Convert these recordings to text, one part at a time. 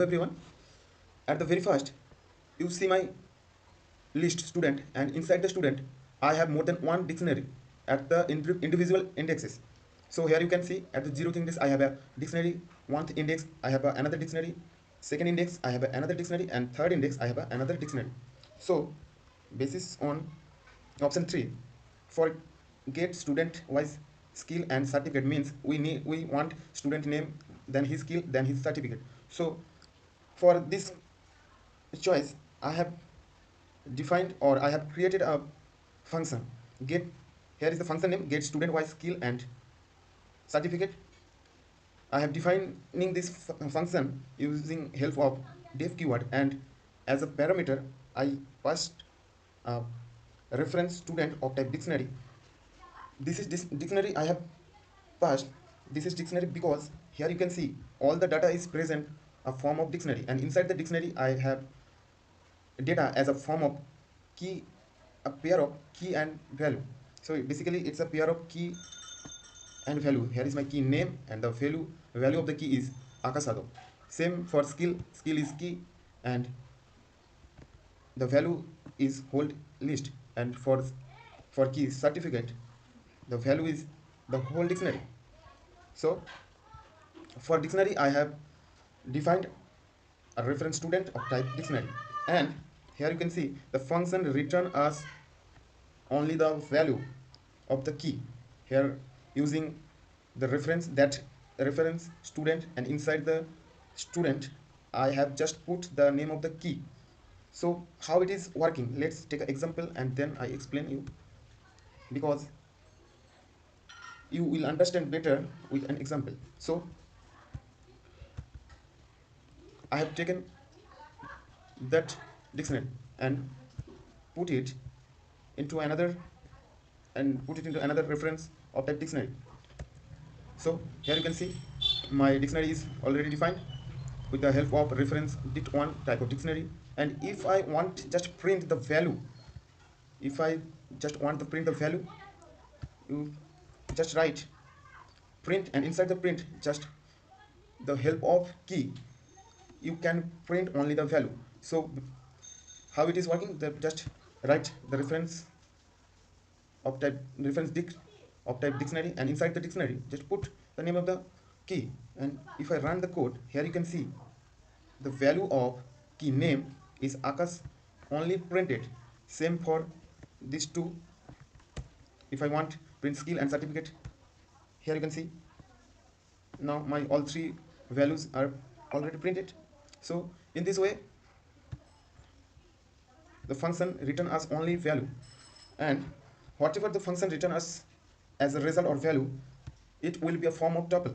Everyone, at the very first you see my list student, and inside the student I have more than one dictionary at the individual indexes. So here you can see at the 0th index I have a dictionary, 1st index I have another dictionary, 2nd index I have another dictionary, and 3rd index I have another dictionary. So basis on option 3, for get student wise skill and certificate, means we want student name, then his skill, then his certificate. So for this choice I have defined, or I have created a function get. Here is the function name, get student wise skill and certificate. I have defining this function using help of def keyword, and as a parameter I passed a reference student of type dictionary. This dictionary I have passed. This is dictionary because here you can see all the data is present a form of dictionary, and inside the dictionary I have data as a form of key, a pair of key and value. So basically it's a pair of key and value. Here is my key name, and the value of the key is akasado. Same for skill, skill is key, and the value is whole list. And for key certificate, the value is the whole dictionary. So for dictionary I have defined a reference student of type dictionary, and here you can see the function return us only the value of the key. Here using the reference student, and inside the student I have just put the name of the key. So how it is working, let's take an example and then I explain you, because you will understand better with an example. So I have taken that dictionary and put it into another reference of that dictionary. So here you can see my dictionary is already defined with the help of reference dit1 type of dictionary. And if I want just print the value, if I just want to print the value, you just write print, and inside the print just the help of key you can print only the value. So how it is working, just write the reference dict of type dictionary, and inside the dictionary just put the name of the key. And if I run the code, here you can see the value of key name is Akash only printed. Same for these two. If I want print skill and certificate, here you can see now my all three values are already printed. So in this way the function return us only value, and whatever the function return us as a result or value, it will be a form of tuple,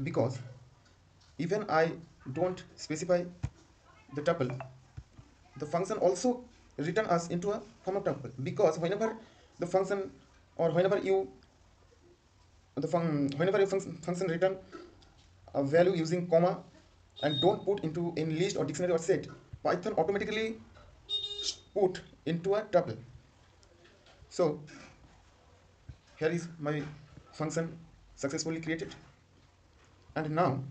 because even I don't specify the tuple, the function also return us into a form of tuple, because whenever the function, or whenever you whenever your function return a value using comma and don't put into in list or dictionary or set, Python automatically put into a tuple. So here is my function successfully created. And now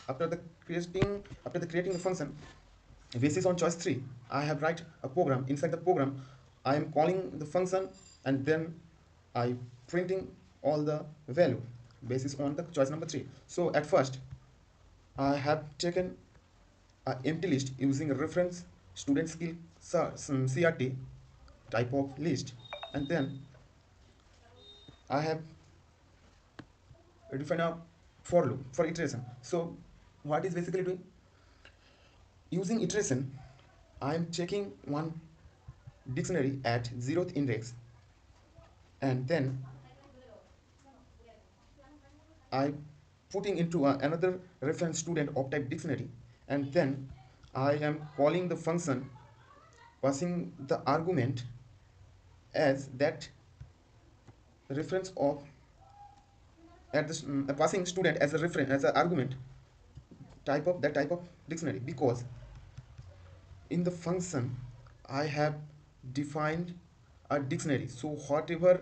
after the creating the function, basis on choice 3, I have write a program. Inside the program I am calling the function, and then I printing all the value basis on the choice number 3. So at first I have taken an empty list using a reference student skill CRT type of list, and then I have define a for loop for iteration. So what is basically doing, using iteration I am checking one dictionary at 0th index, and then I putting into another reference student of type dictionary, and then I am calling the function passing the argument as that reference of at this passing student as a reference as an argument type of dictionary, because in the function I have defined a dictionary. So whatever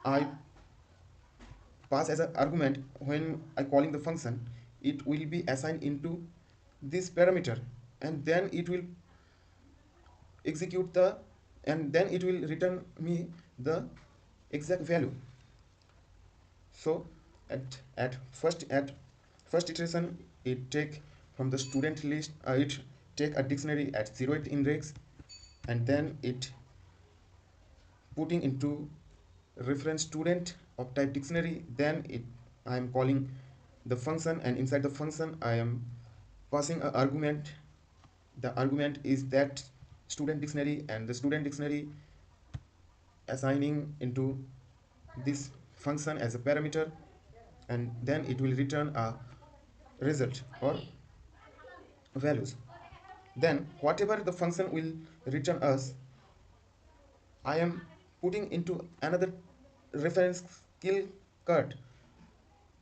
I pass as an argument when I calling the function, it will be assigned into this parameter, and then it will execute the, and then it will return me the exact value. So at first iteration, it take from the student list, it take a dictionary at 0th index, and then it putting into reference student of type dictionary. Then it, I am calling the function, and inside the function I am passing an argument. The argument is that student dictionary, and the student dictionary assigning into this function as a parameter, and then it will return a result or values. Then whatever the function will return us, I am putting into another reference skill card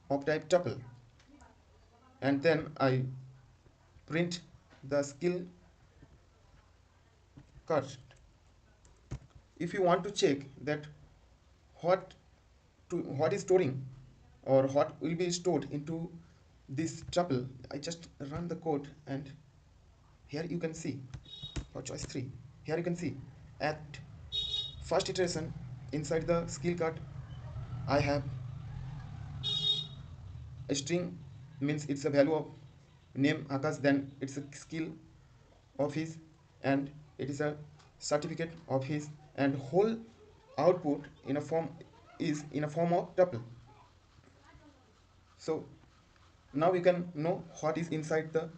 of type tuple, and then I print the skill card. If you want to check that what what is storing or what will be stored into this tuple, I just run the code, and here you can see for choice 3, here you can see at first iteration inside the skill card I have a string, means it's a value of name Akash, then it's a skill of his, and it is a certificate of his, and whole output in a form is in a form of tuple. So now you can know what is inside the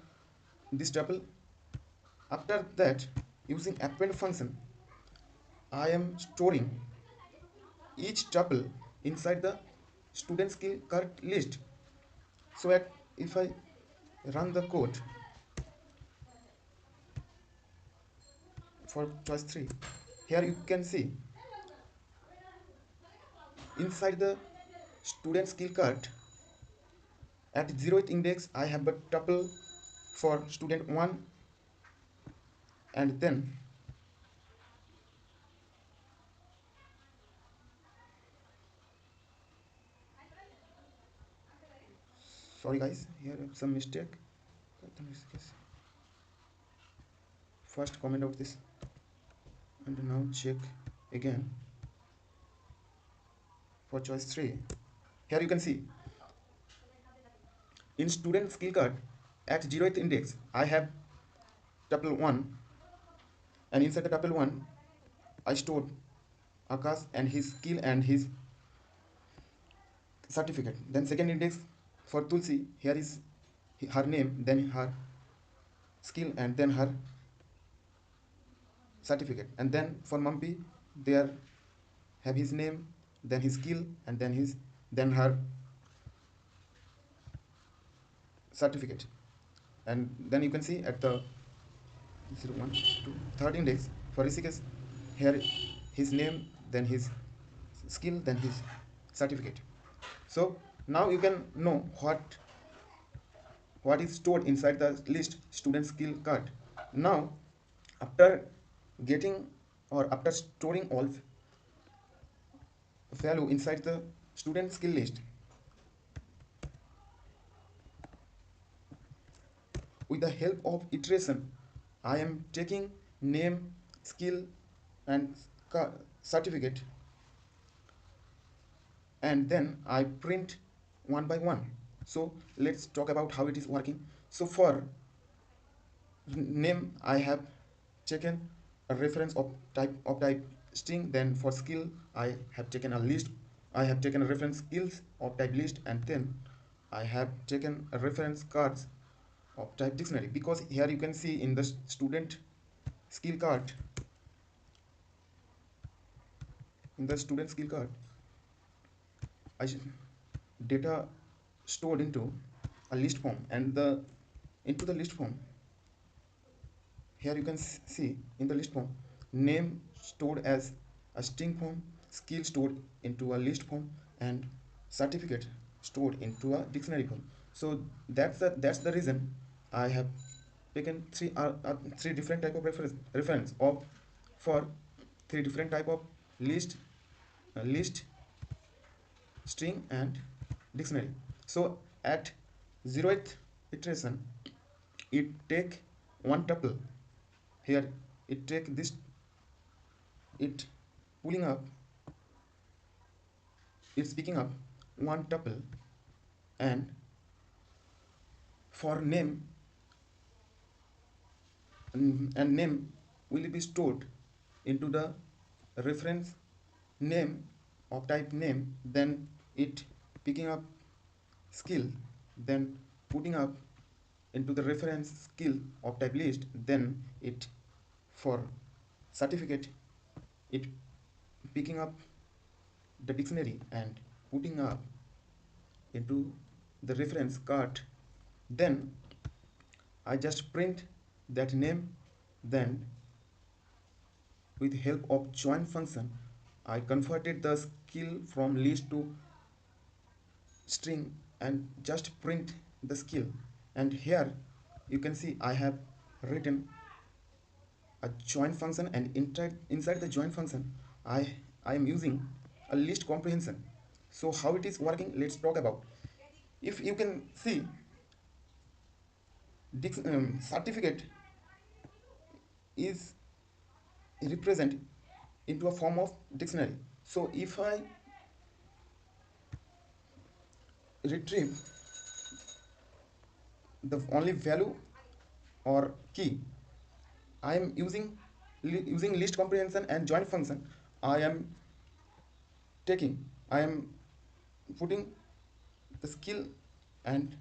this tuple. After that, using append function, I am storing each tuple inside the student skill card list. So at, if I run the code for choice 3, here you can see inside the student skill card at 0th index I have a tuple for student 1, and then sorry guys, here I have some mistake. First comment out this, and now check again for choice 3. Here you can see in student skill card at 0th index I have tuple 1, and inside the tuple 1 I stored Akash and his skill and his certificate. Then second index for Tulsi, here is her name, then her skill, and then her certificate. And then for Mumpy, there have his name, then his skill, and then his, then her certificate. And then you can see at the 0, 1, 2, third index for Rishikesh, here his name, then his skill, then his certificate. So now you can know what is stored inside the list student skill card. Now after getting or after storing all value inside the student skill list, with the help of iteration I am taking name, skill, and certificate, and then I print one by one. So let's talk about how it is working. So for name I have taken a reference of type string, then for skill I have taken a list, I have taken a reference skills of type list, and then I have taken a reference cards of type dictionary, because here you can see in the student skill card, in the student skill card I data stored into a list form, and the into the list form, here you can see in the list form name stored as a string form, skill stored into a list form, and certificate stored into a dictionary form. So that's the reason I have taken three different type of reference of for three different type of list, list, string, and dictionary. So at 0th iteration, it take one tuple. Here it take this, it pulling up, it's picking up one tuple, and for name, and name will be stored into the reference name of type name, then it picking up skill, then putting up into the reference skill of type list, then it for certificate, it picking up the dictionary and putting up into the reference card. Then I just print that name, then with help of join function I converted the skill from list to string and just print the skill. And here you can see I have written a join function, and inside the join function I I am using a list comprehension. So how it is working, let's talk about. If you can see, certificate is represent into a form of dictionary. So if I retrieve the only value or key, I am using list comprehension and join function. I am taking, I am putting the skill, and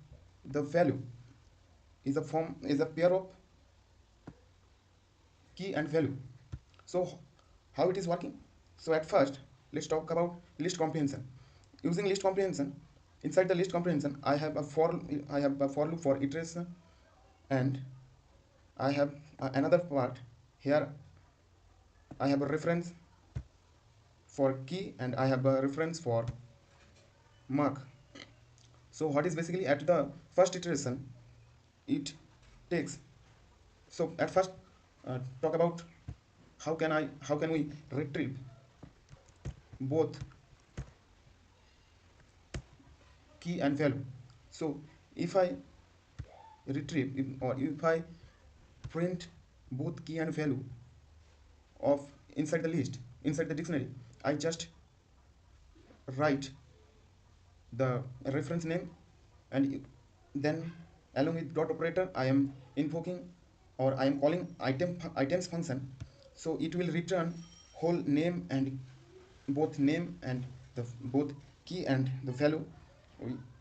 the value is a pair of key and value. So how it is working? So at first let's talk about list comprehension. Using list comprehension, inside the list comprehension I have a for loop for iteration, and I have another part. Here I have a reference for key, and I have a reference for mark. So what is basically at the first iteration, it takes, so at first talk about how can we retrieve both key and value. So if I or if I print both key and value of inside the list, inside the dictionary, I just write the reference name, and then along with dot operator I am invoking, or I am calling items function. So it will return whole name, and both name and the both key and the value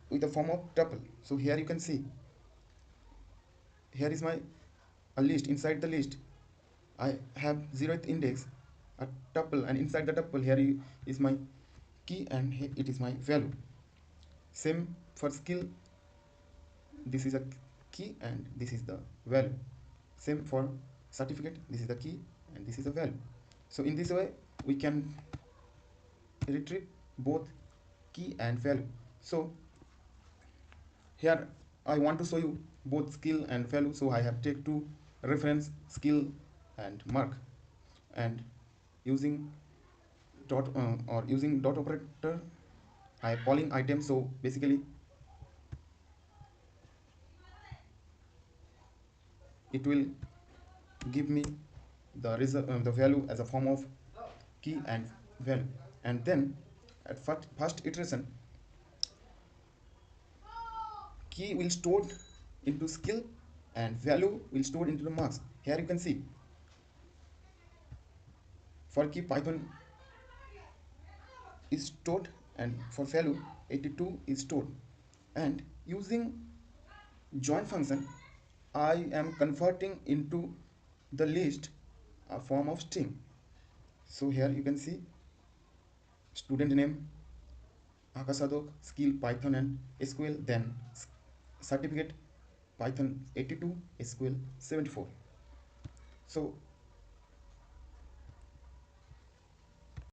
with the form of tuple. So here you can see, here is my a list. Inside the list I have 0th index, a tuple, and inside the tuple here is my key, and here it is my value. Same for skill, this is a key and this is the value. Same for certificate, this is the key and this is the value. So in this way we can retrieve both key and value. So here I want to show you both skill and value, so I have take two reference, skill and mark, and using using dot operator I am calling item. So basically it will give me the value as a form of key and value. And then at first iteration, key will stored into skill and value will stored into the marks. Here you can see for key Python is stored, and for value 82 is stored. And using join function I am converting into the list a form of string. So here you can see student name Akasadok, skill Python and SQL, then certificate Python 82, SQL 74. So